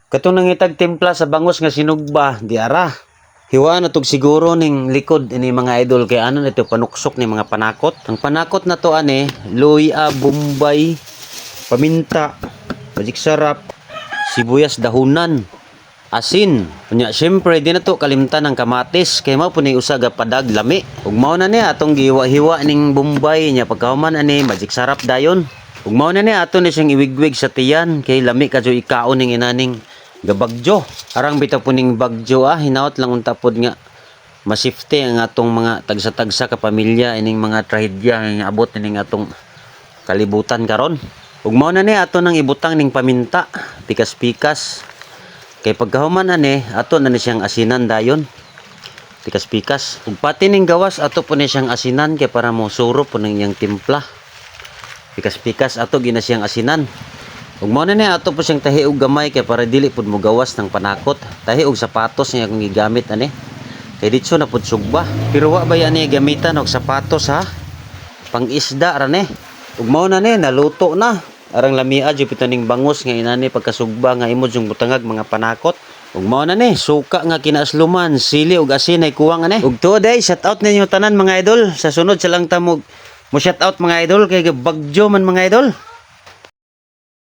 Katong nangitag timpla sa bangos nga sinugba, di ara. Hiwa na tog siguro ning likod ini mga idol kay ano nito panuksok ni mga panakot. Ang panakot na to ane, luya, bombay, paminta, magic sarap, sibuyas dahunan, asin. Unya syempre di na to kalimtan ng kamatis kay mao pud ni usa ga padag lami. Ug mao na ni atong gihiwa-hiwa ning bombay nya pagkahuman ani magic sarap dayon. Ug mao na ni ato ni siyang iwigwig sa tiyan kay lami kadyo ikaon ning inaning gabagjo. Arang bitaw po ning bagjo hinaot lang unta pod nga masifte ang atong mga tagsa-tagsa ka pamilya ining mga trahedya nga abot ning atong kalibutan karon. Ug mao na ni ato nang ibutang ning paminta, pikas-pikas. Kay pagkahuman ani ato na ni siyang asinan dayon. Pikas-pikas. Ug pati ning gawas ato po ni siyang asinan kay para mo suro po ning iyang timpla. Pikas-pikas ato gina siyang asinan. Ug mao na ni ato po siyang tahi og gamay kay para dili pud mo gawas ng panakot. Tahi og sapatos niya akong gigamit ani. Kay ditso na pud sugba. Pero wa ba yan ni gamitan og sapatos ha? Pang-isda ra ni. Ug mao na ni naluto na. Arang lamia jud pitaning bangus nga inani pagkasugba nga imo jung butangag mga panakot. Ug mao na ni suka nga kinaasluman, sili ug asin ay kuwang ani. Ug tuod ay shout out ninyo tanan mga idol. Sa sunod sa lang ta mo shout out mga idol kay bagjo man mga idol.